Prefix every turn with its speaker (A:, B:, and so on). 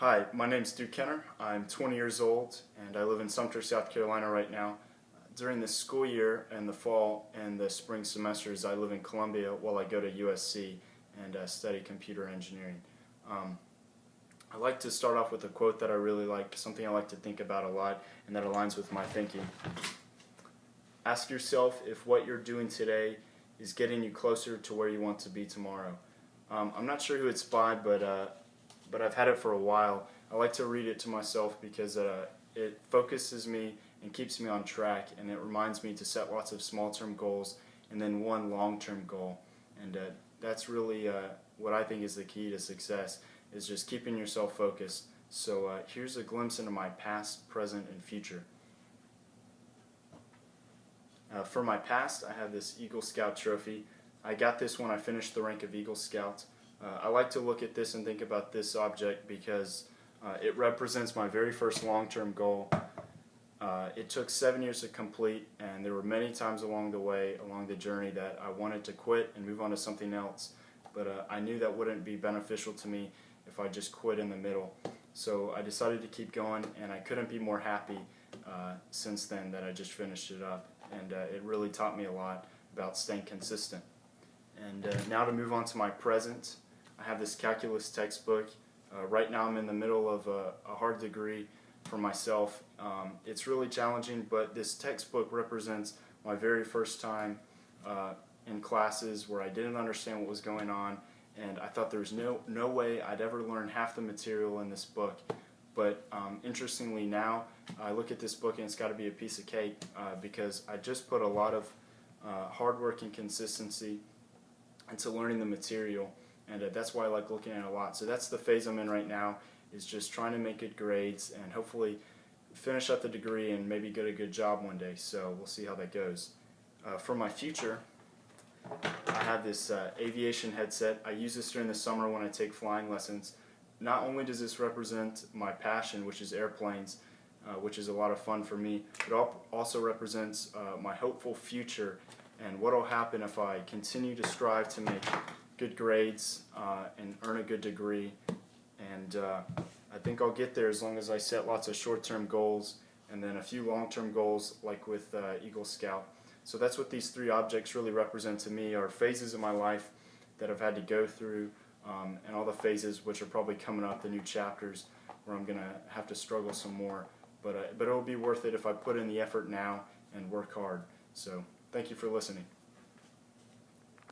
A: Hi, my name's Duke Kenner. I'm 20 years old and I live in Sumter, South Carolina right now. During the school year and the fall and the spring semesters, I live in Columbia while I go to USC and study computer engineering. I like to start off with a quote that I really like, something I like to think about a lot and that aligns with my thinking. Ask yourself if what you're doing today is getting you closer to where you want to be tomorrow. I'm not sure who it's by, but I've had it for a while. I like to read it to myself because it focuses me and keeps me on track, and it reminds me to set lots of small-term goals and then one long-term goal. And that's really what I think is the key to success, is just keeping yourself focused. So here's a glimpse into my past, present, and future. For my past, I have this Eagle Scout trophy. I got this when I finished the rank of Eagle Scout. I like to look at this and think about this object because it represents my very first long-term goal. It took 7 years to complete, and there were many times along the way, along the journey, that I wanted to quit and move on to something else, but I knew that wouldn't be beneficial to me if I just quit in the middle. So I decided to keep going, and I couldn't be more happy since then that I just finished it up, and it really taught me a lot about staying consistent. And now to move on to my present, I have this calculus textbook. Right now I'm in the middle of a hard degree for myself. It's really challenging, but this textbook represents my very first time in classes where I didn't understand what was going on, and I thought there was no way I'd ever learn half the material in this book. But interestingly now, I look at this book and it's got to be a piece of cake because I just put a lot of hard work and consistency into learning the material, and that's why I like looking at it a lot. So that's the phase I'm in right now, is just trying to make good grades and hopefully finish up the degree and maybe get a good job one day. So we'll see how that goes. For my future, I have this aviation headset. I use this during the summer when I take flying lessons. Not only does this represent my passion, which is airplanes, which is a lot of fun for me, but it also represents my hopeful future and what will happen if I continue to strive to make good grades and earn a good degree. And I think I'll get there as long as I set lots of short-term goals and then a few long-term goals like with Eagle Scout. So that's what these three objects really represent to me, are phases of my life that I've had to go through, and all the phases which are probably coming up, the new chapters where I'm going to have to struggle some more. But it'll be worth it if I put in the effort now and work hard. So thank you for listening.